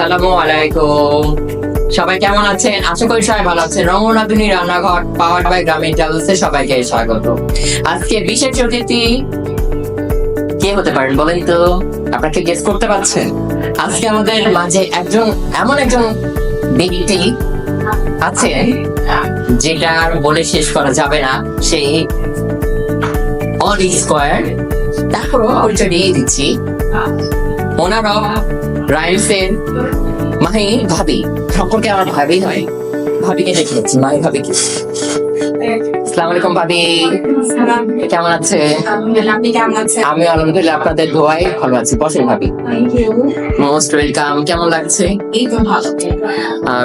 আসসালামু আলাইকুম। সবাই কেমন আছেন? আশা করি সবাই ভালো আছেন। রঙ্গনাথনী রান্নাঘর পাওয়ার্ড বাই গ্রামীণ ট্রাভেলসে সবাইকে স্বাগত। আজকে বিশেষ অতিথি কে হতে পারেন বলেন তো? আপনাকে গেস করতে পারছেন? আজকে আমাদের মাঝে এমন একজন ব্যক্তি আছে যেটা আর বলে শেষ করা যাবে না। সেই অল স্কোয়ার। তারপরও পরিচয় দিয়ে দিচ্ছি, ওনার রাইমসের মাহি ভাবি সম্পর্কে আমার ভাবি হয়। ভাবিকে দেখে যাচ্ছি, মাহি ভাবি কি। আসসালামু আলাইকুম ভাবি, কেমন আছে? আপনি কেমন আছেন? আমি আলহামদুলিল্লাহ আপনাদের দোয়ায় ভালো আছি। বসেন ভাবি। Most welcome. কেমন লাগছে? এই তো ভালো।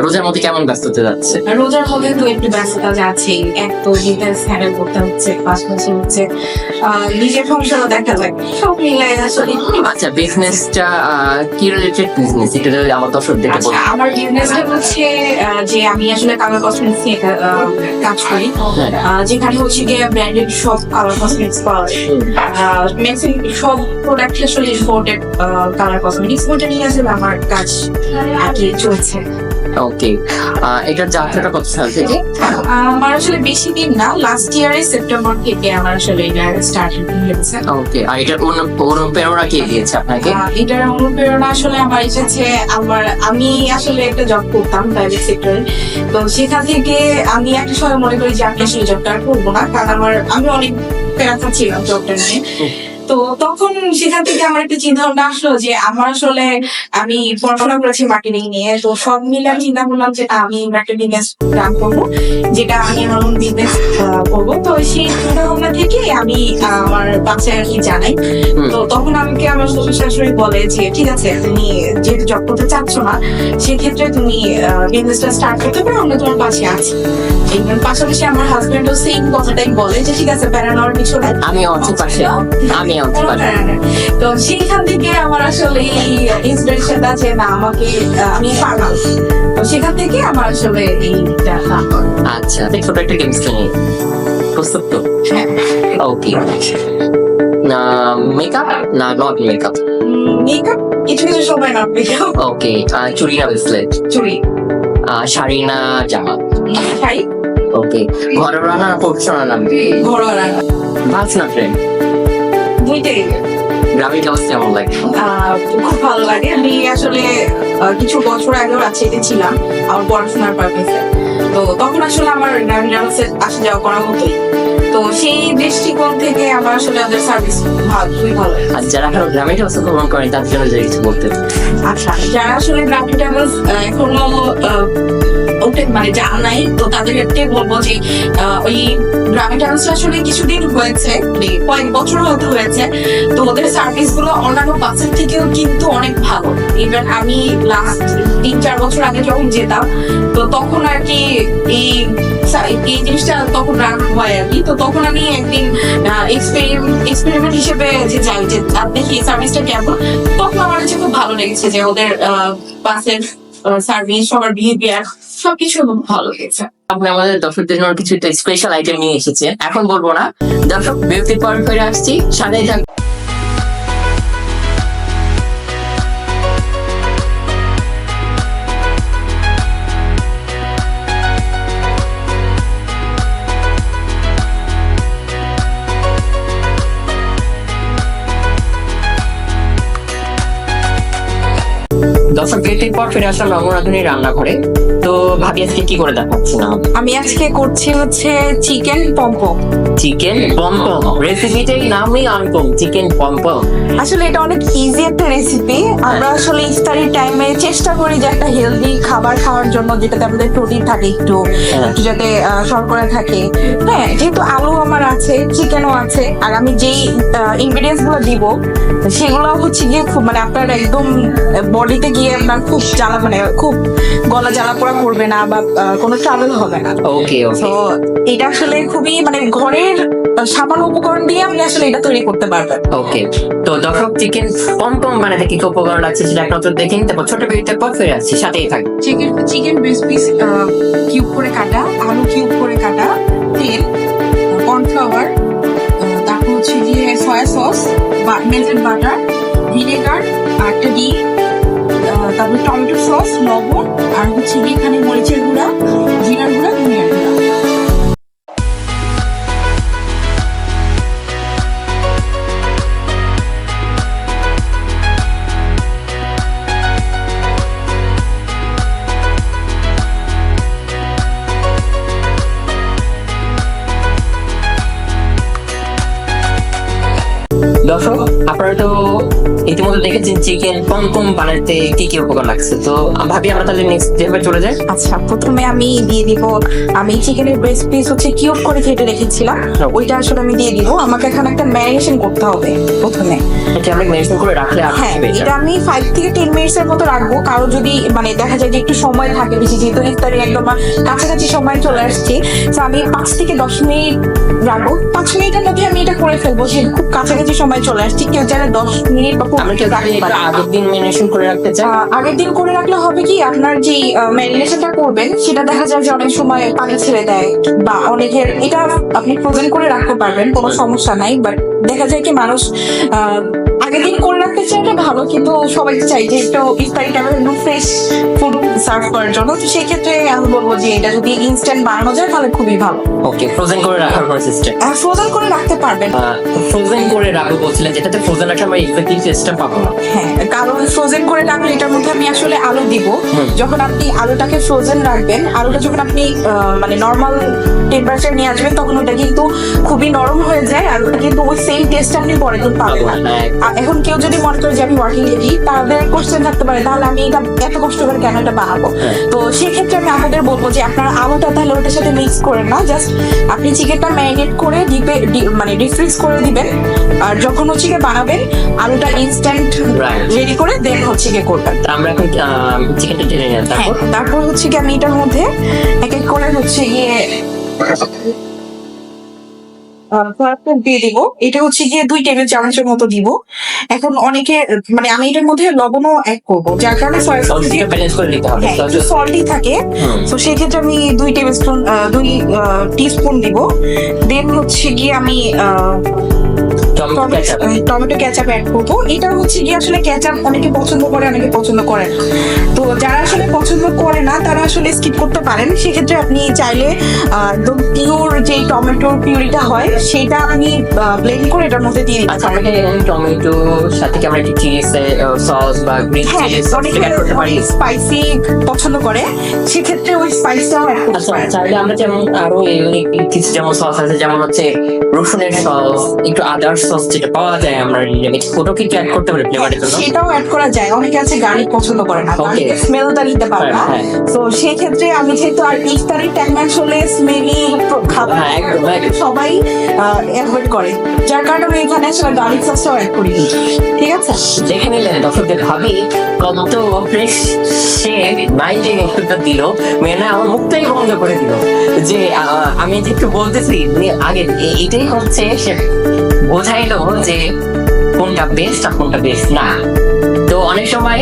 রোজার মধ্যে কেমন ব্যস্ততা যাচ্ছে? রোজার মধ্যে তো একটু ব্যস্ততা যাচ্ছে, এক তো ডিটেলস হ্যান্ডেল করতে হচ্ছে, পাশাপাশি হচ্ছে নিজের সংসারও দেখা যায়, সব মিলাই আসলে। আচ্ছা, বিজনেসটা কি রিলেটেড বিজনেস, এটা আমার দর্শকদেরকে আচ্ছা, বলুন। আমার বিজনেসটা হচ্ছে যে আমি আসলে কালার কসমেটিক্স নিয়ে কাজ করি, যেখানে হচ্ছে গিয়ে ব্র্যান্ডেড সব কালার কসমেটিক্স পাওয়া যায়। ম্যাক্সিমাম সব প্রোডাক্ট আসলে ইম্পোর্টেড কালার কসমেটিক্স, ওটা নিয়ে আসলে আমার কাজ আর কি চলছে। ওকে, এটার যাত্রাটা কত সাল থেকে? আমার আসলে বেশি দিন না, লাস্ট ইয়ারে সেপ্টেম্বর থেকে আমার আসলে এটা স্টার্ট হয়েছে। ওকে, আর এটার অনুপ্রেরণা কে দিয়েছে আপনাকে? এটার অনুপ্রেরণা আসলে আমার এসেছে, আমি আসলে একটা জব করতাম প্রাইভেট সেক্টরে। তো সেখান থেকে আমি একটা সময় মনে করি যে আমি আসলে জবটা আর করবো না, কারণ আমি অনেক প্যারা ছিলাম জবটা নিয়ে। তো তখন সেখান থেকে আমার একটা চিন্তা ভাবনা আসলো যে আমার আসলে আমি পড়াশোনা করেছি মার্কেটিং নিয়ে, তো সব মিলে আমি চিন্তা করলাম যে আমি একটা বিজনেস রান করবো, যেটা আমি আমার ওন বিজনেস করবো। তো সেই চিন্তা ভাবনা থেকে আমি আমার বাচ্চায় আর কি জানাই। তো তখন আমাকে আমার শ্বশুর শাশুড়ি বলে যে ঠিক আছে, তুমি যেহেতু জব করতে চাচ্ছ না, সেক্ষেত্রে তুমি বিজনেসটা স্টার্ট করতে পারো, আমরা তোমার পাশে আছি। পাশাপাশি আমার হাজবেন্ডও সেম কথাটাই বলে যে ঠিক আছে, প্যারা নেওয়ার কিছু নাই, আমি অর্থের পাশে, আমি অর্থের পাশে। তো সেইখান থেকে আমার আসলে এই ইন্সপিরেশনটা যে না আমাকে আমি পারবো, তো সেখান থেকে আমার আসলে এইটা। আচ্ছা, ছোট একটা গেমস নিয়ে প্রস্তুত তো? হ্যাঁ। ওকে, না মেকআপ না নট মেকআপ? মেকআপ কিছু কিছু সময় না মেকআপ। ওকে, চুড়ি না ব্রেসলেট? চুড়ি। শাড়ি না জামা? শাড়ি। ওকে, ঘরোয়া না প্রফেশনাল? না ঘরোয়া রান্না। বাস না ট্রেন? দুইটাই। গ্রামীণ অবস্থা কেমন লাগে? খুব ভালো লাগে। আমি আসলে কিছু বছর আগেও রাজশাহীতে ছিলাম আমার পড়াশোনার পারপাসে, তো তখন আসলে আমার গ্রামীণ অবস্থায় আসা যাওয়া করা হতোই। তো সেই দৃষ্টিকোণ থেকে আমার আসলে ওদের সার্ভিস খুবই ভালো লাগে। আর যারা এখন গ্রামীণ অবস্থা গ্রহণ করেন তাদের জন্য যদি কিছু বলতে। আচ্ছা, যারা আসলে গ্রামীণ ট্রাভেলস এখনো মানে জানা নাই, তো তাদেরকে বলবো যে ওই গ্রামীণ ট্রাভেলস আসলে কিছুদিন হয়েছে, কয়েক বছর হতে হয়েছে, তো ওদের সার্ভিস গুলো অন্যান্য বাসের থেকেও কিন্তু অনেক ভালো। ইভেন আমি লাস্ট 3-4 বছর আগে যখন যেতাম, তো তখন আর কি এই জিনিসটা তখন রান হয় আর কি। তো তখন আমি একদিন এক্সপেরিমেন্ট হিসেবে যে যাই যে দেখি সার্ভিসটা কেমন, তখন আমার কাছে খুব ভালো লেগেছে যে ওদের বাসের সার্ভিস, সবার বিহেভিয়ার সবকিছু ভালো লেগেছে। আপনি আমাদের দর্শকদের জন্য কিছু একটা স্পেশাল আইটেম নিয়ে এসেছেন, এখন বলবো না। দর্শক বিরতির পর ফিরে আসছি, সাথেই থাকবে। দর্শক বিরতির পর ফিরে আসলাম রঙ্গনাথনী রান্নাঘরে। তো ভাবি আজকে কি করে দেখাচ্ছি না? আমি আজকে করছি হচ্ছে চিকেন পমপম। চিকেন পমপম, রেসিপিটাই নামই আনকম, চিকেন পমপম। আসলে এটা অনেক ইজি একটা রেসিপি। আমরা আসলে ইফতারির টাইমে চেষ্টা করি যে একটা হেলদি খাবার খাওয়ার জন্য, যেটাতে আমাদের প্রোটিন থাকে, একটু যাতে শর্করা থাকে। হ্যাঁ, যেহেতু আলু আমার আছে, চিকেনও আছে, আর আমি যেই ইনগ্রেডিয়েন্টস গুলো দিব সেগুলো হচ্ছে গিয়ে খুব মানে আপনার একদম বডিতে গিয়ে আপনার খুব জ্বালা, মানে খুব গলা জ্বালা পোড়া করবে না বা কোনো ট্রাভেল হবে না। ওকে ওকে, তো এটা আসলে খুবই মানে ঘরের সামান্য উপকরণ দিয়ে আপনি আসলে এটা তৈরি করতে পারবেন। ওকে, তো দর্শক চিকেন পমপম বানাতে কি কি উপকরণ লাগছে সেটা এক নজর দেখে নিতে, তারপর ছোট বিরতির পর ফিরে আসছি, সাথেই থাকবে। চিকেন ব্রেস্ট পিস কিউব করে কাটা, আলু কিউব করে কাটা, তেল, কর্নফ্লাওয়ার, তারপর হচ্ছে দিয়ে soya sauce, melted butter, vinegar, একটা ডিম, তারপর টমেটো সস, লবণ, আর হচ্ছে গিয়ে এখানে মরিচের গুঁড়া, জিরার গুঁড়া, ধনিয়ার গুঁড়া। দর্শক, আপনারা তো ইতিমধ্যে দেখেছেন চিকেন কম বানাতে কি কি উপকরণ লাগছে। তো ভাবি আমরা তাহলে নেক্সট স্টেপে চলে যাই। আচ্ছা, প্রথমে আমি দিয়ে দিব, আমি চিকেনের ব্রেস্ট পিস হচ্ছে কিউব করে কেটে রেখেছিলাম, ওইটা আসলে আমি দিয়ে দিব। আমাকে এখন একটা ম্যারিনেশন করতে হবে প্রথমে। এটা আমরা মেনশন করে রাখলে হ্যাঁ, এটা আমি 5 থেকে 10 মিনিটস এর মতো রাখবো। কারো যদি মানে দেখা যায় যে একটু সময় থাকে বেশি, যেহেতু ইফতারি একদম কাছাকাছি সময় চলে আসছে, তো আমি 5 থেকে 10 মিনিট রাখবো। 5 মিনিটের মধ্যে আমি এটা করে ফেলবো, যে খুব কাছাকাছি সময় চলে আসছে। কেউ চাইলে 10 মিনিট বা 15 মিনিট রাখতে পারে। আগের দিন মেনশন করে রাখতে চাই। আগের দিন করে রাখলে হবে কি, আপনার যে ম্যারিনেশনটা করবেন সেটা দেখা যায় যে অনেক সময় পানি ছেড়ে দেয়, বা অনেকের এটা আপনি ফ্রোজেন করে রাখতে পারবেন, কোনো সমস্যা নাই। বাট দেখা যায় কি মানুষ আগের দিন করে রাখতে চাইলে ভালো, কিন্তু সবাই চাই যে একটু ইফতারি টাইমে একটু ফ্রেশ ফুড সার্ভ করার জন্য। তো সেই ক্ষেত্রে আমি বলবো যে এটা যদি ইনস্ট্যান্ট বানানো যায় তাহলে খুবই ভালো। ওকে, ফ্রোজেন করে রাখার কোনো সিস্টেম? ফ্রোজেন করে রাখতে পারবেন। ফ্রোজেন করে রাখবো বলছিলেন, যেটাতে ফ্রোজেন রাখলে আমরা এক্স্যাক্টলি টেস্টটা পাবো না। হ্যাঁ, কারণ ফ্রোজেন করে রাখলে এটার মধ্যে আমি আসলে আলু দিব। যখন আপনি আলুটাকে ফ্রোজেন রাখবেন, আলুটা যখন আপনি মানে নর্মাল টেম্পারেচার নিয়ে আসবেন, তখন ওটা কিন্তু খুবই নরম হয়ে যায়, আর ওটা কিন্তু ওই সেম টেস্ট আপনি পরের দিন পাবেন না। আর এখন কেউ যদি মনে করে যে আমি ওয়ার্কিং লেডি, তাদের কোশ্চেন থাকতে পারে তাহলে আমি এটা এত কষ্ট করে কেন এটা বানাবো। তো সেক্ষেত্রে আমি আপনাদের বলবো যে আপনার আলুটা তাহলে ওটার সাথে মিক্স করেন না, জাস্ট আপনি চিকেনটা ম্যারিনেট করে ডিপে মানে ডিফ্রিজ করে দিবেন। আর যখন হচ্ছে গিয়ে বানাবেন, আলুটা ইনস্ট্যান্ট রেডি করে দেন হচ্ছে গিয়ে করবেন। আমরা এখন চিকেনটা টেনে নিলাম, তারপর তারপর হচ্ছে গিয়ে আমি এটার মধ্যে এক এক করে হচ্ছে গিয়ে দিয়ে দিব। এটা হচ্ছে গিয়ে 2 টেবিল চামচের মতো দিব। এখন অনেকে মানে আমি এটার মধ্যে লবণও অ্যাড করবো, যার কারণে সয়া সস ব্যালেন্স করে নিতে হবে। একটু সল্টি থাকে, তো সেই ক্ষেত্রে আমি 2 টিস্পুন দিব। দেন হচ্ছে গিয়ে আমি টমেটো কেচাপ অ্যাড করবো। এটা হচ্ছে গিয়ে আসলে কেচাপ অনেকে পছন্দ করে, অনেকে পছন্দ করে না। তো যারা আসলে পছন্দ করে না তারা আসলে স্কিপ করতে পারেন। সেক্ষেত্রে আপনি চাইলে একদম পিওর যে টমেটোর পিউরিটা হয় সেটা আপনি ব্লেন্ড করে এটার মধ্যে দিয়ে দিতে পারেন। টমেটো সাথে কি আমরা একটু চিজ সস বা গ্রিন চিলি সস অ্যাড করতে পারি? স্পাইসি পছন্দ করে, সেক্ষেত্রে ওই স্পাইসটাও অ্যাড করতে পারেন। চাইলে আমরা যেমন আরো কিছু যেমন সস আছে, যেমন হচ্ছে রসুনের সস, একটু আদার সস যেটা পাওয়া যায় আমরা রেডিমেড, ওটাও কি অ্যাড করতে পারি ফ্লেভারের জন্য? সেটাও অ্যাড করা যায়। অনেকে আছে গার্লিক পছন্দ করে না, স্মেলটা নিতে পারে না। তো সেই ক্ষেত্রে আমি যেহেতু আর ইফতারির টাইম আসলে স্মেলি খাবার সবাই অ্যাভয়েড করে, যার কারণে আমি এখানে আসলে গার্লিক সসটাও অ্যাড করি। ঠিক আছে, দেখে নিলেন দর্শকদের ভাবি কত ফ্রেশ সে মাইন্ডে একটুটা দিল, মেয়েরা আমার মুখটাই বন্ধ করে দিল যে আমি যে একটু বলতেছি আগে এটাই হচ্ছে সে বোঝাইলো যে কোনটা বেস্ট আর কোনটা বেস্ট না। তো অনেক সময়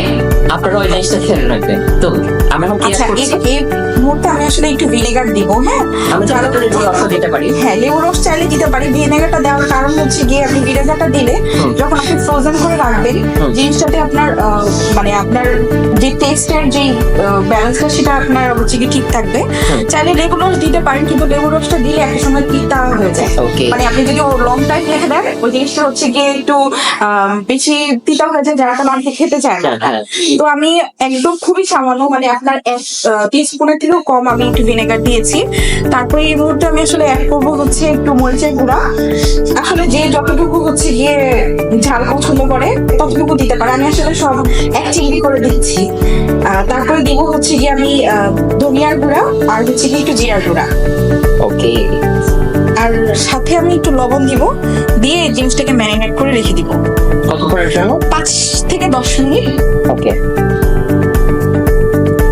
আপনারা ওই জিনিসটা খেয়াল রাখবেন। তো আমি এখন আচ্ছা, এই মুহূর্তে আমি আসলে একটু ভিনেগার দিব। হ্যাঁ, আমি চাইলে লেবু রস দিতে পারি। হ্যাঁ, লেবু রস চাইলে দিতে পারি। ভিনেগারটা দেওয়ার কারণ হচ্ছে গিয়ে আপনি ভিনেগারটা দিলে যখন আপনি ফ্রোজেন করে রাখবেন, জিনিসটাতে আপনার মানে আপনার যে টেস্টের যে ব্যালেন্সটা সেটা আপনার হচ্ছে কি ঠিক থাকবে। চাইলে লেবু রস দিতে পারেন, কিন্তু লেবু রসটা দিলে একটা সময় তিতা হয়ে যায়। মানে আপনি যদি লং টাইম রেখে দেন, ওই জিনিসটা হচ্ছে গিয়ে একটু বেশি তিতা হয়ে যায়, যার কারণে অনেকে খেতে চায় না। তো আমি একদম খুবই সামান্য, মানে আপনার 1 টিস্পুনের থেকেও কম আমি একটু ভিনেগার দিয়েছি। তারপরে এই মুহূর্তে আমি আসলে অ্যাড করবো হচ্ছে একটু মরিচের গুঁড়া। আসলে যে যতটুকু হচ্ছে গিয়ে ঝাল পছন্দ করে ততটুকু দিতে পারে, আমি আসলে সব 1 চিমটি করে দিচ্ছি। তারপরে দিব হচ্ছে গিয়ে আমি ধনিয়ার গুঁড়া আর হচ্ছে গিয়ে একটু জিরার গুঁড়া। ওকে, আর সাথে আমি একটু লবণ দিব, দিয়ে এই জিনিসটাকে ম্যারিনেট করে রেখে দিব। কতক্ষণের জন্য? 5 থেকে 10 মিনিট। ওকে,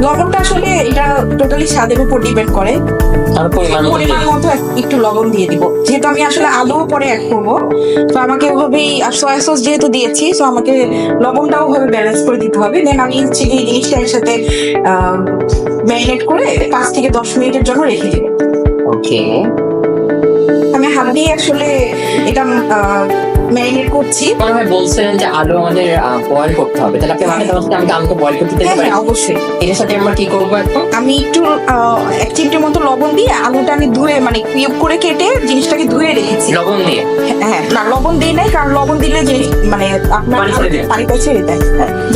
লবণটা আসলে এটা টোটালি স্বাদের উপর ডিপেন্ড করে। পরিমাণ মতো একটু লবণ দিয়ে দিব, যেহেতু আমি আসলে আলু পরে অ্যাড করবো, তো আমাকে ওভাবেই, আর সয়া সস যেহেতু দিয়েছি, তো আমাকে লবণটাও ওভাবে ব্যালেন্স করে দিতে হবে। দেন আমি হচ্ছে এই জিনিসটা এর সাথে ম্যারিনেট করে 5 থেকে 10 মিনিটের জন্য রেখে দিব। ওকে, আমি হাত দিয়ে আসলে এটা ম্যারিনেট করছি। মনে হয় বলছিলেন যে আলু আমাদের বয়েল করতে হবে, তাহলে আপনি আমাকে বলছেন আমি আলুকে বয়েল করতে দিতে পারি? অবশ্যই। এর সাথে আমরা কি করবো এখন? আমি একটু 1 চিমটির মতো লবণ দিয়ে আলুটা আমি ধুয়ে মানে কিউব করে কেটে জিনিসটাকে ধুয়ে রেখেছি। লবণ দিয়ে? হ্যাঁ, না লবণ দিই নাই, কারণ লবণ দিলে জিনিস মানে আপনার পানি ছেড়ে দেয়। পানিটা ছেড়ে দেয়,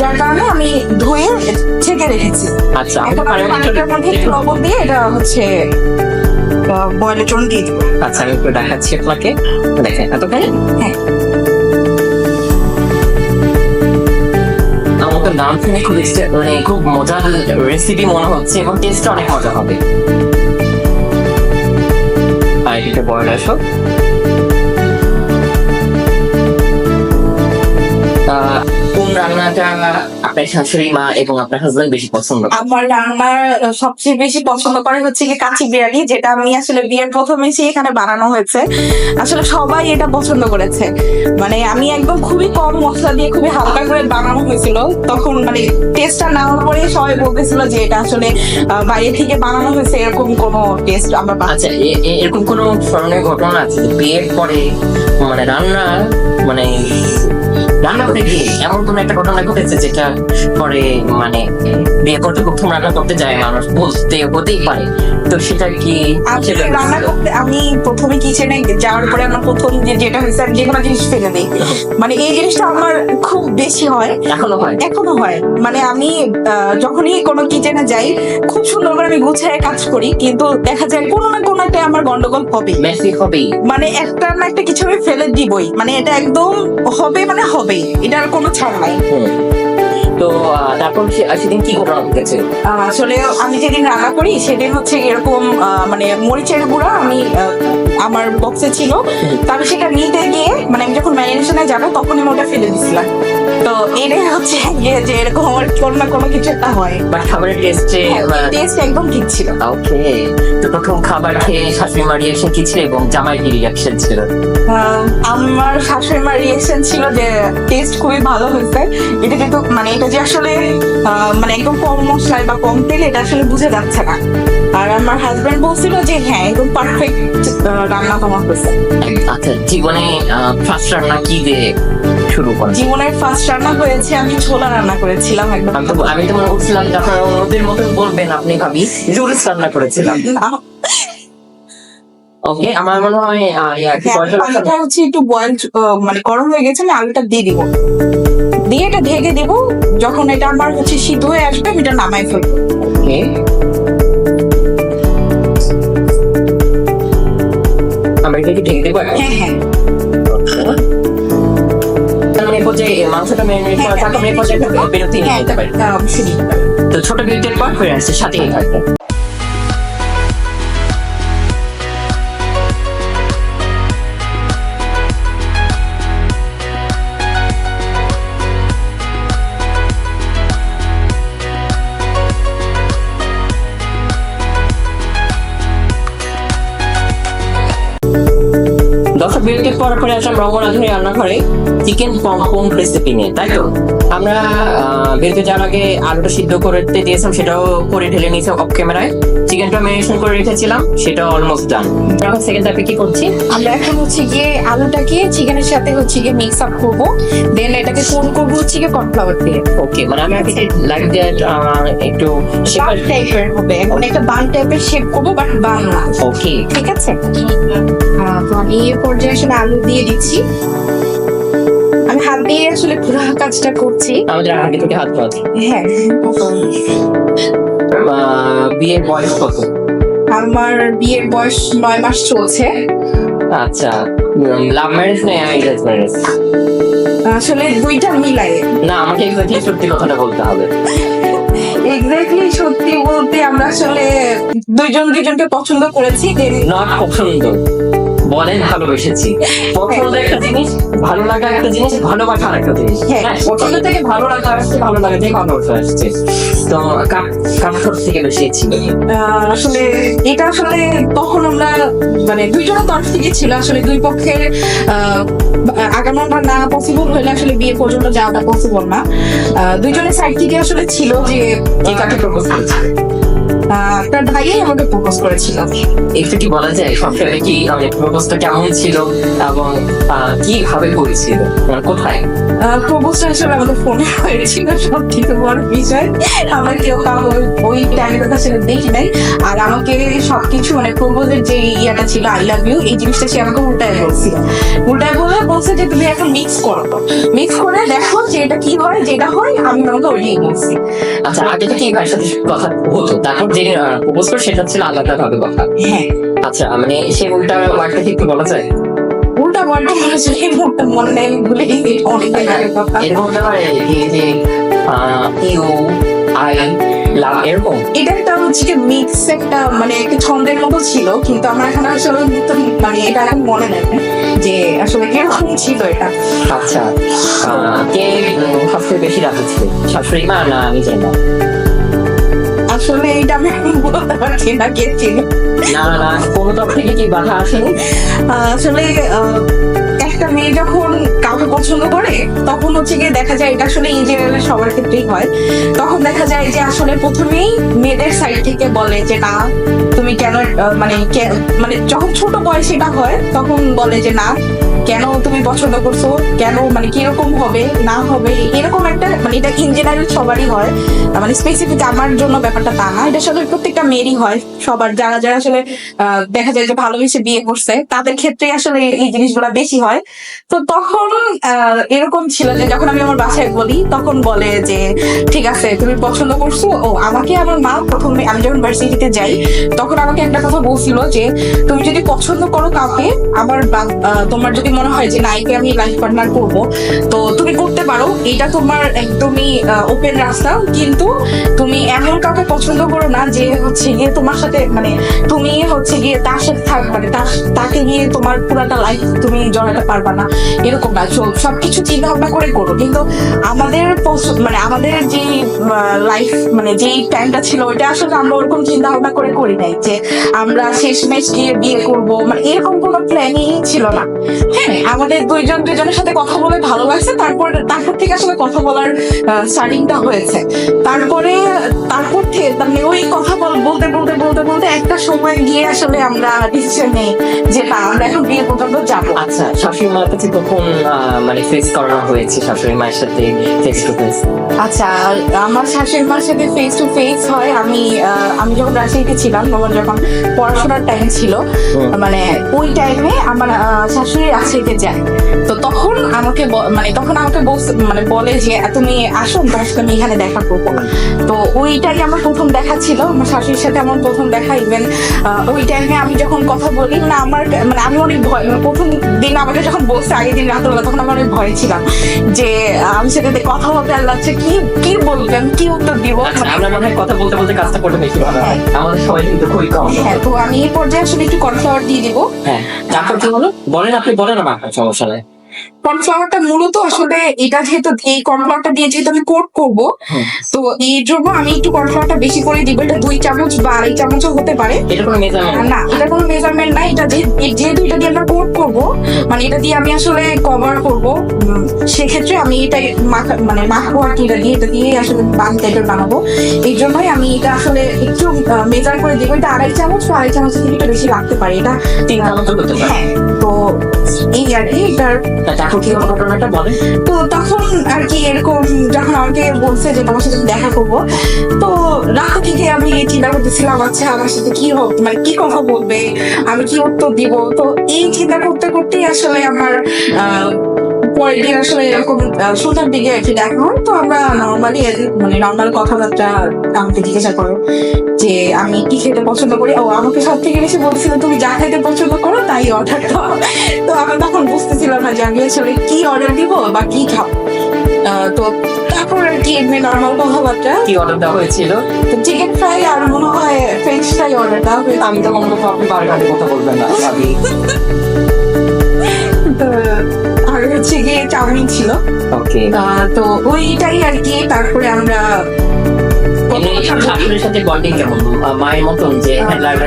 যার কারণে আমি ধুয়ে ছেঁকে রেখেছি। আচ্ছা, এখন আমি পানিটার মধ্যে একটু লবণ দিয়ে এটা হচ্ছে বয়েলের জন্য দিয়ে দিব। আচ্ছা আমি একটু দেখাচ্ছি আপনাকে, দেখেন এতখানি। হ্যাঁ, আমার তো নাম শুনে খুব মানে খুব মজার রেসিপি মনে হচ্ছে এবং টেস্টটা অনেক মজা হবে। আর এটা বয়েল আসো। কোন রান্নাটা আপনার শাশুড়ি মা এবং আপনার হাজবেন্ড বেশি পছন্দ করে? আমার রান্নার সবচেয়ে বেশি পছন্দ করে হচ্ছে কি কাচ্চি বিরিয়ানি, যেটা আমি আসলে বিয়ের প্রথম এসে এখানে বানানো হয়েছে। আসলে সবাই এটা পছন্দ করেছে, মানে আমি একদম খুবই কম মশলা দিয়ে খুবই হালকা করে বানানো হয়েছিল। তখন মানে টেস্টটা নেওয়ার পরে সবাই বলতেছিল যে এটা আসলে বাইরে থেকে বানানো হয়েছে, এরকম কোনো টেস্ট আমরা আচ্ছা এরকম কোনো স্মরণীয় ঘটনা আছে যে বিয়ের পরে মানে মানে রান্না করে গিয়ে এমন কোনো একটা ঘটনা ঘটেছে যেটা পরে মানে বিয়ে করতে প্রথম রান্না করতে যায় মানুষ হতেই পারে, তো সেটা কি? আমি রান্না করতে আমি প্রথমে কিচেনে যাওয়ার পরে আমার প্রথম যেটা হয়েছে আমি যেকোনো জিনিস ফেলে দিই, মানে এই জিনিসটা আমার খুব বেশি হয়। এখনো হয় মানে আমি যখনই কোনো কিচেনে যাই খুব সুন্দর করে আমি গুছিয়ে কাজ করি, কিন্তু দেখা যায় কোনো না কোনো একটা আমার গন্ডগোল হবে, মেসি হবে, মানে একটা না একটা কিছু আমি ফেলে দিবই, মানে এটা একদম হবে মানে হবে, এটার কোনো ছাড় নাই। তো তারপর সেদিন কি ঘটনা ঘটেছে? আসলে আমি যেদিন রান্না করি সেদিন হচ্ছে এরকম মানে মরিচের গুঁড়া আমি আমার বক্সে ছিল, তো আমি সেটা নিতে গিয়ে মানে আমি যখন ম্যারিনেশনে যাবো তখন আমি ওটা ফেলে দিছিলাম। তো এটাই হচ্ছে গিয়ে যে এরকম আমার কোনো না কোনো কিছু একটা হয়, বাট খাবারের টেস্ট একদম ঠিক ছিল। ওকে, তো প্রথম খাবার খেয়ে শাশুড়ি মার রিয়াকশন কি ছিল এবং জামাই কি রিয়াকশন ছিল? আমার শাশুড়ি মার রিয়াকশন ছিল যে টেস্ট খুবই ভালো হয়েছে, এটা কিন্তু মানে এটা যে আসলে মানে একদম কম মশলায় বা কম তেলে এটা আসলে বুঝে যাচ্ছে না। আর আমার হাজবেন্ড বলছিল যে হ্যাঁ একদম পারফেক্ট রান্না তোমার হয়েছে। আচ্ছা, জীবনে ফার্স্ট রান্না কি দিয়ে শুরু করেন? জীবনের ফার্স্ট রান্না হয়েছে আমি ছোলা রান্না করেছিলাম একদম। আমি তো মনে করছিলাম যে আপনার ওদের মতন বলবেন আপনি ভাবি জুলস রান্না করেছিলাম। ওকে, আমার মনে হয় পানিটা হচ্ছে একটু বয়েল মানে গরম হয়ে গেছে, আমি আলুটা দিয়ে দিব, দিয়ে এটা ঢেকে দিব, যখন এটা আমার হচ্ছে সিদ্ধ হয়ে আসবে আমি এটা নামাই ফেলবো। ওকে, আমরা এটা কি ঢেকে দেবো? হ্যাঁ হ্যাঁ, তার মানে এরপর যে মাংসটা ম্যারিনেট করা থাকে আমরা এরপর যে বিরতি নিয়ে নিতে পারি। অবশ্যই। তো ছোট বিরতির পর ফিরে আসছে, সাথেই থাকবে। দর্শক বিরতির পর পরে আসলাম রঙ্গনাথের রান্নাঘরে চিকেন পমপম রেসিপি নিয়ে, তাই তো? আমরা বিরতি যাওয়ার আগে আলুটা সিদ্ধ করতে দিয়েছিলাম, সেটাও করে ঢেলে নিয়েছি অফ ক্যামেরায়। চিকেনটা ম্যারিনেশন করে রেখেছিলাম, সেটাও অলমোস্ট ডান। এখন সেকেন্ড ধাপে কি করছি? আমরা এখন হচ্ছে গিয়ে আলুটাকে চিকেনের সাথে হচ্ছে গিয়ে মিক্স আপ করবো, দেন এটাকে কোন করবো হচ্ছে গিয়ে কর্নফ্লাওয়ার দিয়ে। ওকে, মানে আমি লাইক দ্যাট একটু বান টাইপের হবে, এখন একটা বান টাইপের শেপ করবো, বাট বান না। ওকে, ঠিক আছে, তো আমি এই পর্যায়ে আসলে আলু দিয়ে দিচ্ছি, আমি হাত দিয়ে আসলে পুরো কাজটা করছি। আমাদের আগে থেকে হাত ধোয়া। হ্যাঁ, বিয়ের বয়স কত? আমার বিয়ের বয়স 9 মাস চলছে। আচ্ছা, লাভ ম্যারেজ না অ্যারেঞ্জ ম্যারেজ? আসলে দুইটা মিলাই। না, আমাকে এক্স্যাক্টলি সত্যি কথাটা বলতে হবে। এক্স্যাক্টলি সত্যি বলতে আমরা আসলে দুইজনকে পছন্দ করেছি। নট পছন্দ, বলেন ভালোবেসেছি। পছন্দ একটা জিনিস, ভালো লাগা একটা জিনিস, ভালোবাসা আরেকটা জিনিস। হ্যাঁ, পছন্দ থেকে ভালো লাগা আসছে, ভালো লাগা থেকে ভালোবাসা আসছে। তো কার থেকে বেশি ছিল? আসলে এটা আসলে তখন আমরা মানে দুইজনের তরফ থেকে ছিল, আসলে দুই পক্ষের আগানোটা না পসিবল হলে আসলে বিয়ে পর্যন্ত যাওয়াটা পসিবল না। দুইজনের সাইড থেকে আসলে ছিল যে কে কাকে প্রপোজ করেছে? একটা ভাইয়াই আমাকে প্রপোজ করেছিল। একটু কি বলা যায় সবসময় কি প্রপোজটা কেমন ছিল এবং কিভাবে করেছিল, মানে কোথায়? প্রপোজটা আসলে আমাদের ফোনে হয়েছিল, সব থেকে বড় বিষয়। আমার কেউ ওই টাইমে কথা আসলে দেখি নাই। আর আমাকে সবকিছু মানে প্রপোজের যে ইয়াটা ছিল আই লাভ ইউ, এই জিনিসটা সে আমাকে উল্টায় বলছিল। উল্টায় বলছে যে তুমি এখন মিক্স করো, মিক্স করে দেখো যে এটা কি হয়, যেটা হয় আমি আমাকে ওইটাই বলছি। আচ্ছা, আগে থেকে এই ভাইয়ের সাথে কথা হতো, তারপর যে প্রপোজ করে সেটা ছিল আলাদা ভাবে কথা। হ্যাঁ, আচ্ছা, মানে সে উল্টা ওয়ার্ডটা কি একটু বলা যায়? উল্টা বলটা আসলে এই মুহূর্তে মনে নেই, আমি ভুলে গেছি, অনেক আগের কথা। এরকম হতে পারে যে ইউ আই লাভ, এরকম? এটা একটা হচ্ছে কি মিক্স একটা মানে একটা ছন্দের মতো ছিল, কিন্তু আমার এখন আসলে মানে এটা এখন মনে নেই যে আসলে কিরকম ছিল এটা। আচ্ছা, কে সবচেয়ে বেশি রাতে ছিল, শাশুড়ি মা না নিজের মা? আসলে এটা আমি এখন বলতে পারছি না কে ছিল। না না না, কোনো তরফ থেকে কি বাধা আসেনি? আসলে একটা মেয়ে যখন কাউকে পছন্দ করে তখন হচ্ছে গিয়ে দেখা যায়, এটা আসলে ইন জেনারেল সবার ক্ষেত্রেই হয়, তখন দেখা যায় যে আসলে প্রথমেই মেয়েদের সাইড থেকে বলে যে না তুমি কেন মানে যখন ছোট বয়স এটা হয় তখন বলে যে না কেন তুমি পছন্দ করছো, কেন মানে কিরকম হবে না হবে, এরকম একটা মানে এটা ইন জেনারেল সবারই হয়, মানে স্পেসিফিক আমার জন্য ব্যাপারটা তা না, এটা আসলে প্রত্যেকটা মেয়েরই হয়, সবার যারা যারা আসলে দেখা যায় যে ভালোবেসে বিয়ে করছে তাদের ক্ষেত্রে আসলে এই জিনিসগুলো বেশি হয়। তো তখন এরকম ছিল যে যখন আমি আমার বাসায় বলি তখন বলে যে ঠিক আছে তুমি পছন্দ করছো। ও আমাকে আমার মা প্রথমে আমি যখন ভার্সিটিতে যাই তখন আমাকে একটা কথা বলছিল যে তুমি যদি পছন্দ করো কাউকে, তোমার যদি মনে হয় যে নাইকে আমি লাইফ পার্টনার করবো তো তুমি করতে পারো, এটা তোমার একদমই ওপেন রাস্তা, কিন্তু তুমি এমন কাউকে পছন্দ করো না যে হচ্ছে গিয়ে তোমার সাথে মানে তুমি হচ্ছে গিয়ে তার সাথে মানে তাকে গিয়ে তোমার পুরাটা লাইফ তুমি জড়াতে পারবা না, এরকম না। সবকিছু চিন্তা ভাবনা করে করো, কিন্তু আমাদের মানে আমাদের যে লাইফ মানে যেই টাইমটা ছিল ওইটা আসলে আমরা ওরকম চিন্তা ভাবনা করে করি নাই যে আমরা শেষমেশ গিয়ে বিয়ে করবো, মানে এরকম কোনো প্ল্যানিং ছিল না। হ্যাঁ, আমাদের দুজনের সাথে কথা বলে ভালো লাগছে, তারপর থেকে আসলে কথা বলার স্টার্টিংটা হয়েছে। তারপর থেকে মানে ওই কথা বলতে বলতে বলতে বলতে একটা সময় গিয়ে আসলে আমরা ডিসিশন নেই যে না আমরা এখন বিয়ে পর্যন্ত যাবো। আচ্ছা, শাশুড়ি মার কাছে কখন মানে ফেস করানো হয়েছে শাশুড়ি মায়ের সাথে ফেস টু ফেস? আচ্ছা, আমার শাশুড়ি মার সাথে ফেস টু ফেস হয় আমি যখন রাজশাহীতে ছিলাম, আমার যখন পড়াশোনার টাইম ছিল, মানে ওই টাইমে আমার শাশুড়ি রাজশাহীতে যায়। তো তখন আমাকে মানে বলে যে তুমি আসো, তোমার সাথে আমি এখানে দেখা করবো। তো ওইটাই আমার প্রথম দেখা ছিল, আমার শাশুড়ির সাথে আমার প্রথম দেখা। ইভেন ওই টাইমে আমি যখন কথা বলি না আমার মানে আমি অনেক ভয়, প্রথম দিন আমাকে যখন বলছে আগের দিন রাত্রে তখন আমি অনেক ভয় ছিলাম যে আমি সাথে কথা বলতে আর লাগছে, কি বলবেন, কি উত্তর দিব। আমরা মনে হয় কথা বলতে বলতে কাজটা করতে বেশি ভালো হয়, আমাদের সবাই কিন্তু খুবই কম। হ্যাঁ, তো আমি এই পর্যায়ে আসলে একটু কর্নফ্লাওয়ার দিয়ে দিব। হ্যাঁ, তারপর কি হলো বলেন, আপনি বলেন, আমার সমস্যা নেই। কর্নফ্লাওয়ারটা মূলত আসলে এটা যেহেতু এই কর্নফ্লাওয়ারটা দিয়ে যেহেতু আমি কোট করব, তো এই জন্য আমি একটু কর্নফ্লাওয়ারটা বেশি করে দিব। এটা 2 চামচ বা 2.5 চামচও হতে পারে। এটা কোনো মেজারমেন্ট না, এটা কোনো মেজারমেন্ট না, এটা যেহেতু এটা দিয়ে আমরা কোট করব, মানে এটা দিয়ে আমি আসলে কভার করব, সেক্ষেত্রে আমি এটাই মাখবো আর কি, এটা দিয়ে আসলে বান টাইপের বানাবো। এই জন্যই আমি এটা আসলে একটু মেজার করে দিব। এটা 2.5 চামচ বা 2.5 চামচের থেকে একটু বেশি লাগতে পারে, এটা 3 চামচ হতে পারে। হ্যাঁ, তো এই আর কি এটার। ঘটনাটা বলে। তো তখন আর কি এরকম যখন আমাকে বলছে যে তোমার সাথে দেখা করবো, তো রাত থেকে আমি চিন্তা করতেছিলাম আচ্ছা আমার সাথে কি হবে, মানে কি কথা বলবে, আমি কি উত্তর দিব। তো এই চিন্তা করতে করতেই আসলে আমার পরের দিন আসলে এরকম সন্ধ্যার দিকে আর কি দেখা হয়। তো আমরা নর্মালি মানে নর্মাল কথাবার্তা আমাকে জিজ্ঞাসা করো যে আমি কি খেতে পছন্দ করি। ও আমাকে সব থেকে বেশি বলছিল তুমি যা খেতে পছন্দ করো তাই অর্ডার দাও। তো আমি তখন বুঝতেছিলাম না যে আমি আসলে কি অর্ডার দিব বা কি খাবো। তো তারপর আর কি এমনি নর্মাল কথাবার্তা। কি অর্ডার দেওয়া হয়েছিল? তো চিকেন ফ্রাই আর মনে হয় ফ্রেঞ্চ ফ্রাই অর্ডার দেওয়া হয়েছিল। আমি তো মনে করবো আপনি বার্গারের কথা বলবেন না, ভাবি। আর হচ্ছে গিয়ে চাউমিন ছিল। ওকে, তো ওইটাই আর কি। তারপরে আমরা শাশুড়ির সাথে বন্ডিং কেমন? মায়ের মতন যে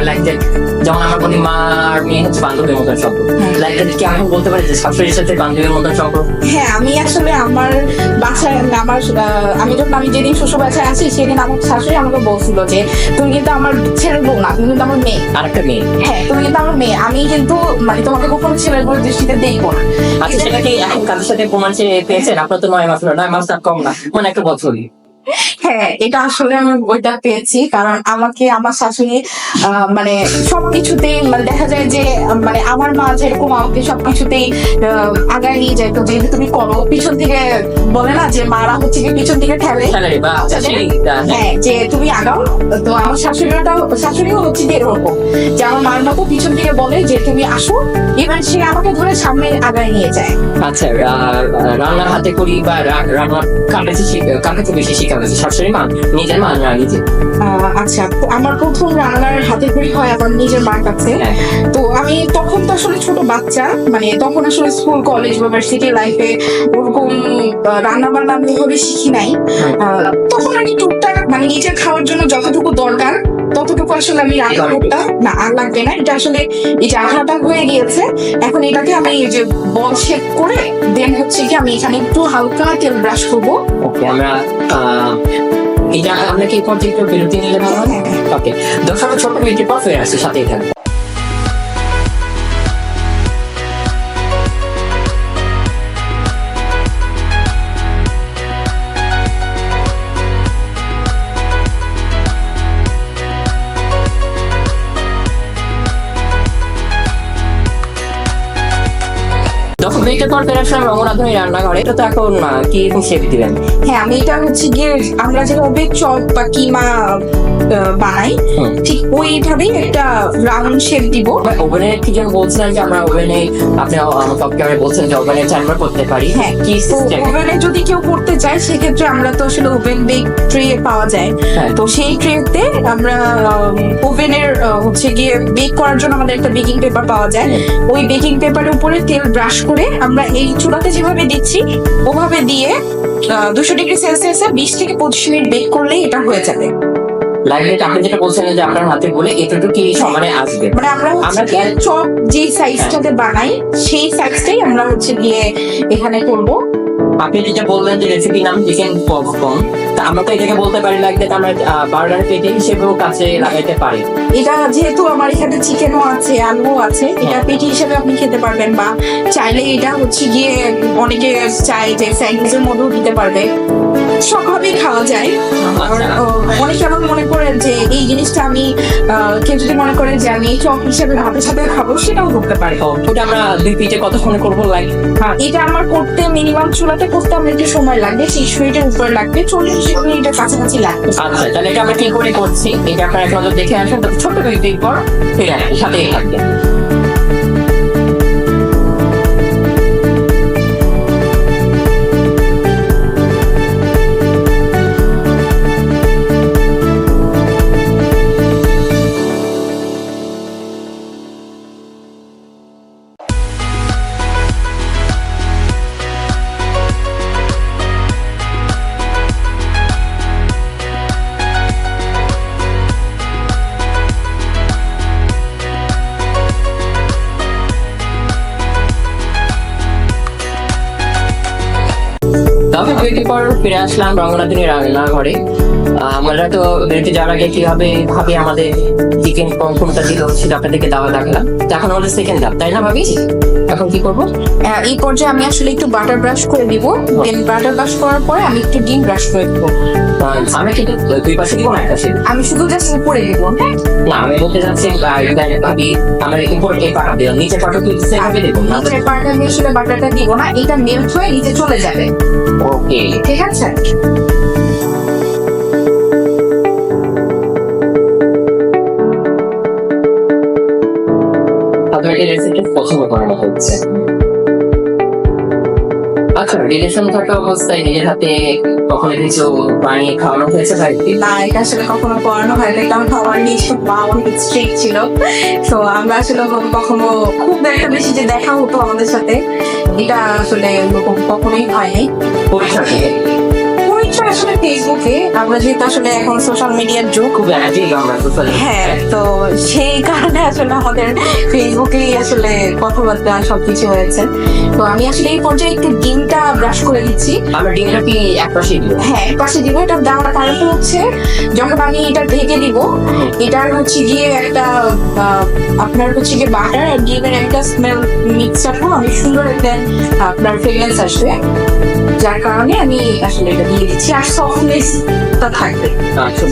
লাইক দ্যাট, যেমন আমার বলি মা আর মেয়ে হচ্ছে বান্ধবীর মতন সম্পর্ক, লাইক দ্যাট কি আমি বলতে পারি যে শাশুড়ির সাথে বান্ধবীর মতন সম্পর্ক? হ্যাঁ, আমি আসলে আমার আচ্ছা আমি যখন যেদিন শ্বশুর বাসায় আসি সেদিন আমার শাশুড়ি আমাকে বলছিল যে তুমি কিন্তু আমার ছেলের বউ না, তুমি কিন্তু আমার মেয়ে। আরেকটা মেয়ে। হ্যাঁ, তুমি কিন্তু আমার মেয়ে, আমি কিন্তু মানে তোমাকে কখনো ছেলের বউ দৃষ্টিতে দেখবো না। আচ্ছা, সেটা কি এখন কাজের সাথে প্রমাণ পেয়েছেন? আপনার তো 9 মাস হলো, 9 মাস না কম না, মানে একটা বছরই। হ্যাঁ, এটা আসলে আমি বইটা পেয়েছি, কারণ আমাকে আমার শাশুড়ি মানে সবকিছুতেই মানে দেখা যায় যে মানে আমার মা যেরকম আমাকে সবকিছুতেই আগায় নিয়ে যায়। তো যেহেতু তুমি করো, পিছন থেকে বলে না যে মারা হচ্ছে কি পিছন থেকে ঠেলে, স্যালারি বা হ্যাঁ, যে তুমি আগাও। তো আমার শাশুড়িও হচ্ছে যে এরকম, যে আমার মার মতো পিছন থেকে বলে যে তুমি আসো, এবার সে আমাকে ধরে সামনে আগায় নিয়ে যায়। আচ্ছা, রান্নার হাতে করি বা রান্নার কাছে বেশি শিখা হয়েছে? শাশুড়ি মা, নিজের মা না নিজে? আচ্ছা, আমার প্রথম রান্নার হাতে খড়ি হয় আমার নিজের মার কাছে। তো আমি তখন তো আসলে ছোট বাচ্চা, মানে তখন আসলে স্কুল কলেজ বা ভার্সিটি লাইফে ওরকম রান্না বান্না আমি ওইভাবে শিখি নাই। তখন আমি টুকটাক মানে নিজের খাওয়ার জন্য যতটুকু দরকার ততটুকু আসলে আমি রান্না করতাম। না, আর লাগবে না, এটা আসলে এই যে আঠাটা হয়ে গিয়েছে, এখন এটাকে আমি এই যে বল শেপ করে দেন হচ্ছে কি আমি এখানে একটু হালকা তেল ব্রাশ করবো। ওকে, আমরা কি পর্যায়ে একটু বিরতি নিলে ভালো হয়? ওকে, দর্শক ছোট বিরতির পর ফিরে আসছি, সাথেই থাকবে। যখন বিরতির পর ফিরে আসলাম রমনাধনী রান্নাঘরে, এটা তো এখন কি রকম শেপ দিবেন? হ্যাঁ, আমি এটা হচ্ছে গিয়ে আমরা যেভাবে চপ বা কিমা বানাই ঠিক ওইভাবেই একটা রাউন্ড শেপ দিব। ওভেনে কি যেন বলছিলেন যে আমরা ওভেনে, আপনি আমাকে বলছেন যে ওভেনে চাইবার করতে পারি। হ্যাঁ, কি ওভেনে যদি কেউ করতে চায় সেক্ষেত্রে আমরা তো আসলে ওভেন বেক ট্রে পাওয়া যায়। তো সেই ট্রেতে আমরা ওভেনের হচ্ছে গিয়ে বেক করার জন্য আমাদের একটা বেকিং পেপার পাওয়া যায়। ওই বেকিং পেপারের উপরে তেল ব্রাশ করে আমরা এই চুলাতে যেভাবে দিচ্ছি ওভাবে দিয়ে 200 ডিগ্রি সেলসিয়াসে 20 থেকে 25 মিনিট বেক করলেই এটা হয়ে যাবে। লাইক আপনি যেটা বলছিলেন যে আপনার হাতে বলে এতটুকু কি সমানে আসবে, মানে আমরা চপ যে সাইজটাতে বানাই সেই সাইজটাই আমরা হচ্ছে গিয়ে এখানে করব। আপনি যেটা বললেন যে রেসিপি নাম চিকেন পপকর্ন, তা আমরা তো এটাকে বলতে পারি লাইক দ্যাট আমরা বার্গার পেটি হিসেবেও কাছে লাগাইতে পারি। এটা যেহেতু আমার এখানে চিকেনও আছে, আলুও আছে, এটা পেটি হিসেবে আপনি খেতে পারবেন, বা চাইলে এটা হচ্ছে গিয়ে অনেকে চাই যে স্যান্ডউইচের মধ্যেও দিতে পারবে, সবভাবেই খাওয়া যায়। অনেকে আবার মনে করেন যে এই জিনিসটা আমি কেউ যদি মনে করে যে আমি চপ হিসেবে ভাতের সাথে খাবো, সেটাও করতে পারে। ওটা আমরা 2 পিঠে কতক্ষণে করবো লাইক? এটা আমার করতে মিনিমাম চুলাতে করতে আমার একটু সময় লাগবে, 30 মিনিটের উপরে লাগবে, 40 মিনিটের কাছাকাছি লাগবে। আচ্ছা, তাহলে এটা আমরা কি করে করছি এটা আপনারা একটু দেখে আসেন। তো ছোট্ট বিরতির পর ফিরে আসি, সাথেই থাকবেন। তবে বিরতির পর ফিরে আসলাম রঙ্গনাথিনী রান্নাঘরে। আমরা তো বিরতি যাওয়ার আগে কিভাবে ভাবি আমাদের চিকেন কোনটা দিল সেটা আপনাদেরকে দেওয়া দেখালাম। এখন আমাদের সেকেন্ড ধাপ, তাই না ভাবি? এখন কি করবো? এই পর্যায়ে আমি আসলে একটু বাটার ব্রাশ করে দিব, দেন বাটার ব্রাশ করার পরে আমি একটু ডিম ব্রাশ করে দিব। আমি কিন্তু 2 পাশে দিব না, একটা সাইডে? আমি শুধু জাস্ট উপরে দিব। না, আমি বলতে চাচ্ছি ভাবি আমরা উপর এই পাটা দিলাম, নিচের পাটা কি সেভাবে দেবো না? নিচের পাটা আমি আসলে বাটারটা দিব না, এটা মেল্ট হয়ে নিচে চলে যাবে। ওকে, ঠিক আছে। আপনার এই রেসিপি পছন্দ করানো হচ্ছে। আচ্ছা, রিলেশন থাকা অবস্থায় নিজের হাতে কখনো কিছু বানিয়ে খাওয়ানো হয়েছে ভাই? না, এটা আসলে কখনো করানো হয়নি, কারণ আমার নিজস্ব মা অনেক স্ট্রিক্ট ছিল। তো আমরা আসলে কখনো খুব একটা বেশি যে দেখা হতো আমাদের সাথে, এটা আসলে কখনোই হয়নি। পরিচয় থেকে পরিচয় আসলে ফেসবুকে, আমরা যেহেতু আসলে এখন সোশ্যাল মিডিয়ার যুগ, খুব অ্যাক্টিভ আমরা সোশ্যাল হ্যাঁ, তো সেই কারণে আসলে আমাদের ফেসবুকেই আসলে কথাবার্তা সবকিছু হয়েছে। তো আমি আসলে এই পর্যায়ে একটু ডিমটা ব্রাশ করে দিচ্ছি। আমরা ডিমটা কি এক পাশে দিব? হ্যাঁ, এক পাশে দিব। এটা দেওয়ার কারণটা হচ্ছে যখন আমি এটা ঢেকে দিব, এটার হচ্ছে গিয়ে একটা আপনার হচ্ছে গিয়ে বাটার আর ডিমের একটা স্মেল মিক্সচার হয়, অনেক সুন্দর একটা আপনার ফ্রেগরেন্স আসবে, যার কারণে আমি আসলে এটা দিয়ে দিচ্ছি। আর সফটনেসটা থাকবে। আচ্ছা।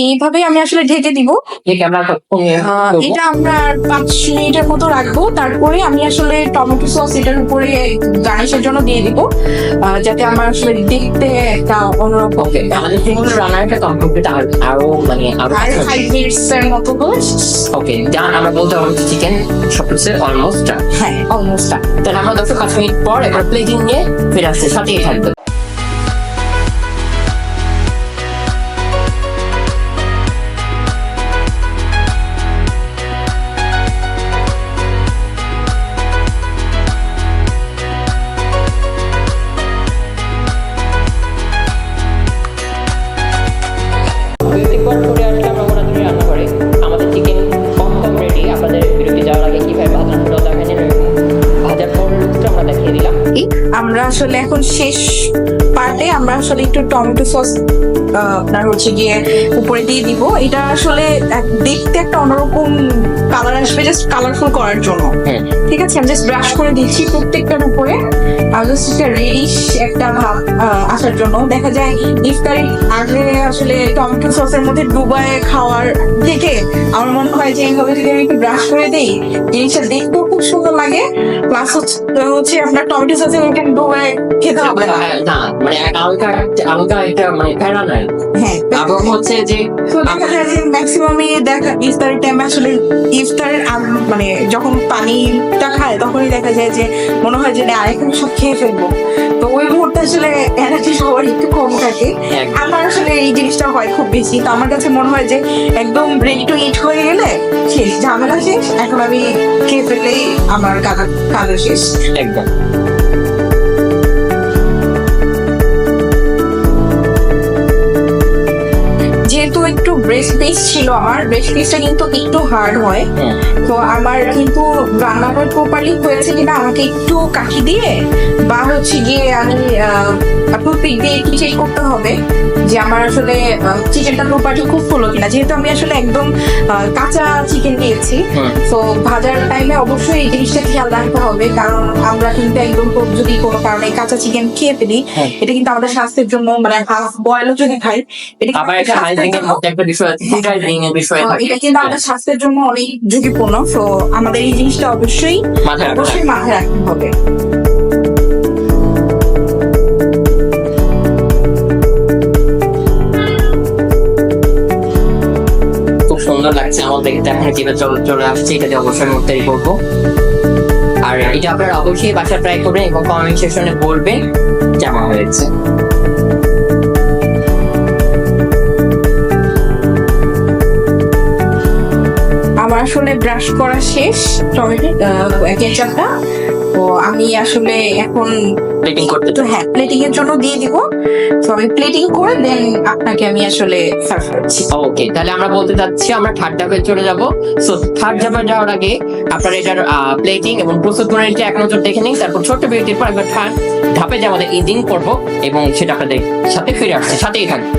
এইভাবে আমি আসলে ঢেকে দিব। ঠিক আমরা এটা আমরা আর 5 মিনিটের মতো রাখবো। তারপরে আমি আসলে টমেটো সস এটার উপরে গার্নিশের জন্য দিয়ে দিব, যাতে আমার আসলে দেখতে একটা অন্যরকম। ওকে, আমাদের সিঙ্গল রান্নাটা কমপ্লিট আরো মানে আরো আর 5 মিনিটস এর মতো করে। ওকে, ডান। আমরা বলতে পারবো চিকেন সবকিছু অলমোস্ট ডান। হ্যাঁ, অলমোস্ট। তাহলে আমরা 5 মিনিট পর এবার প্লেটিং নিয়ে ফিরে আসছে, সাথেই থাকবে। আমাদের চিকেন কম রেডি। আপনাদের বিরতি যাওয়ার আগে কিভাবে ভাজা সেটাও দেখাই ভাজার পর লুকটা আমরা দেখিয়ে দিলাম। আমরা আসলে এখন শেষ পার্টে আমরা আসলে একটু টমেটো সস আপনার হচ্ছে গিয়ে উপরে দিয়ে দিব। এটা আসলে দেখতে একটা অন্যরকম কালার আসবে, জাস্ট কালারফুল করার জন্য। ঠিক আছে, আমি জাস্ট ব্রাশ করে দিচ্ছি প্রত্যেকটার উপরে, আর জাস্ট একটা রেডিশ একটা ভাব আসার জন্য। দেখা যায় ইফতারির আগে আসলে টমেটো সসের মধ্যে ডুবায় খাওয়ার থেকে আমার মনে হয় যে এইভাবে যদি আমি একটু ব্রাশ করে দিই, জিনিসটা দেখতেও খুব সুন্দর লাগে, প্লাস হচ্ছে আপনার টমেটো সসে ডুবায় খেতে হবে না। না মানে হালকা হালকা একটা মানে প্যারা নাই। হ্যাঁ, এবং হচ্ছে যে তো দেখা যায় যে ম্যাক্সিমামই দেখা ইফতারের টাইমে আসলে ইফতারের মানে যখন পানিটা খায় তখনই দেখা যায় যে মনে হয় যে না আরেকটু সব খেয়ে ফেলবো। তো ওই মুহূর্তে আসলে এনার্জি সবার একটু কম থাকে। আমার আসলে এই জিনিসটা হয় খুব বেশি। তো আমার কাছে মনে হয় যে একদম রেডি টু ইট হয়ে গেলে শেষ, ঝামেলা শেষ, এখন আমি খেয়ে ফেললেই আমার কাজ শেষ। একদম যেহেতু একটু ব্রেস্ট পিস ছিল, আমার ব্রেস্ট পিসটা কিন্তু একটু হার্ড হয়, তো আমার কিন্তু রান্নাটা প্রপারলি হয়েছে কিনা আমাকে একটু কাঠি দিয়ে বা হচ্ছে গিয়ে আমি টুথপিক দিয়ে একটু চেক করতে হবে যে আমার আসলে চিকেনটা প্রপারলি খুব হলো কিনা। যেহেতু আমি আসলে একদম কাঁচা চিকেন দিয়েছি, তো ভাজার টাইমে অবশ্যই এই জিনিসটা খেয়াল রাখতে হবে, কারণ আমরা কিন্তু একদম যদি কোনো কারণে কাঁচা চিকেন খেয়ে ফেলি, এটা কিন্তু আমাদের স্বাস্থ্যের জন্য, মানে হাফ বয়েলও যদি খাই, এটা কিন্তু আমাদের স্বাস্থ্যের জন্য অনেক ঝুঁকিপূর্ণ। তো আমাদের এই জিনিসটা অবশ্যই মাথায় রাখতে হবে। খুব সুন্দর লাগছে আমাদের এখন জিভে চলে আসছে, এটাতে অবশ্যই মুহূর্তেই করবো। আর এটা আপনারা অবশ্যই বাসা ট্রাই করবেন এবং কমেন্ট সেকশনে বলবেন কেমন হয়েছে। আমার আসলে ব্রাশ করা শেষ টমেটো কেচাপটা, তো আমি আসলে এখন প্লেটিং করতে তো হ্যাঁ প্লেটিং এর জন্য দিয়ে দিব। তো আমি প্লেটিং করে দেন আপনাকে আমি আসলে সার্ভ করছি। ওকে, তাহলে আমরা বলতে চাচ্ছি আমরা থার্ড ধাপে চলে যাব। সো থার্ড ধাপে যাওয়ার আগে আপনারা এটার প্লেটিং এবং প্রস্তুত প্রণালীটা এক নজর দেখে নিন, তারপর ছোট্ট বিরতির পর একবার থার্ড ধাপে যে আমাদের ইঞ্জিন করবো এবং সেটা আপনাদের সাথে ফিরে আসছে, সাথেই থাকবে।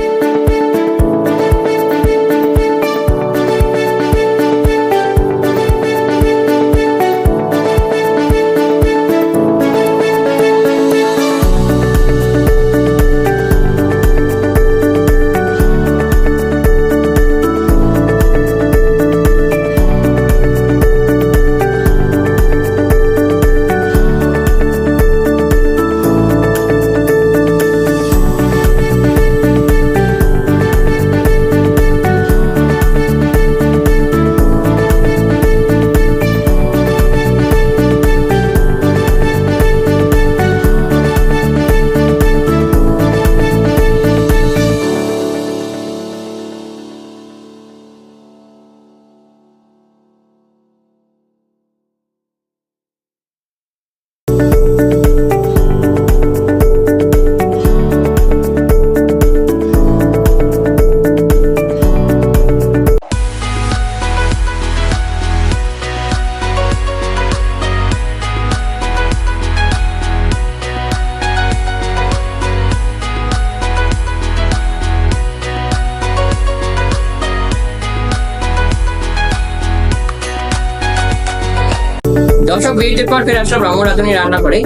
দর্শক বিরতির পর ফের আসলাম রঙ রাঁধুনি রান্না করে।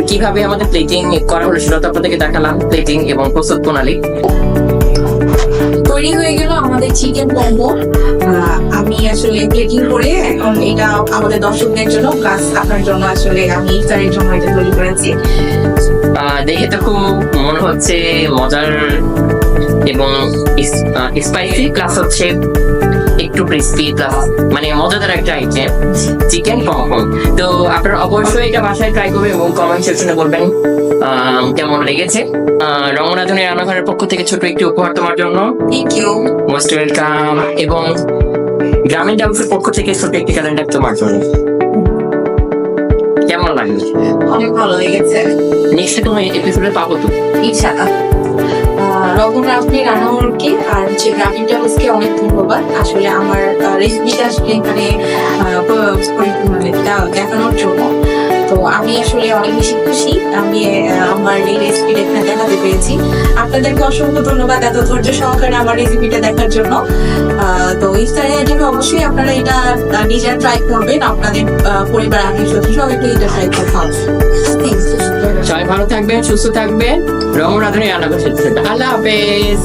কিভাবে আমাদের প্লেটিং করা হলো সেটা তো আপনাদেরকে দেখালাম, প্লেটিং এবং প্রস্তুত প্রণালী। তৈরি হয়ে গেল আমাদের চিকেন কম্বো। আমি আসলে প্লেটিং করে এখন এটা আমাদের দর্শকদের জন্য প্লাস আপনার জন্য আসলে আমি ইফতারের জন্য এটা তৈরি করেছি। দেখে তো খুব মনে হচ্ছে মজার এবং স্পাইসি প্লাস হচ্ছে একটু ক্রিস্পি প্লাস মানে মজাদার একটা আইটেম চিকেন পমপম। তো আপনারা অবশ্যই এটা বাসায় ট্রাই করবেন এবং কমেন্ট সেকশনে বলবেন কেমন লেগেছে। রঙ রাঁধুনি রান্নাঘরের পক্ষ থেকে ছোট একটি উপহার তোমার জন্য, থ্যাংক ইউ। Most welcome. এবং গ্রামীণ ডান্সের পক্ষ থেকে ছোট একটি ক্যালেন্ডার তোমার জন্য। কেমন লাগলো? অনেক ভালো লেগেছে। নেক্সট কোনো এপিসোডে পাবো তো? ইনশাআল্লাহ। রঘুন আপনি রান্নাঘরকে আর হচ্ছে গ্রামীণ ট্রাভেলসকে অনেক ধন্যবাদ। আসলে আমার রেসিপিটা আসলে এখানে মানে দেখানোর জন্য। তো আমি আসলে অনেক বেশি খুশি আমি আমার এই রেসিপিটা এখানে দেখাতে পেরেছি। আপনাদেরকে অসংখ্য ধন্যবাদ এত ধৈর্য সহকারে আমার রেসিপিটা দেখার জন্য। তো ইফতারের আইটেমে অবশ্যই আপনারা এটা নিজেরা ট্রাই করবেন, আপনাদের পরিবার আত্মীয় স্বজন সবাইকে এটা ট্রাই করতে হবে। সবাই ভালো থাকবেন, সুস্থ থাকবেন। রঙ রাঁধুনি রান্নাঘর। আল্লাহ হাফেজ।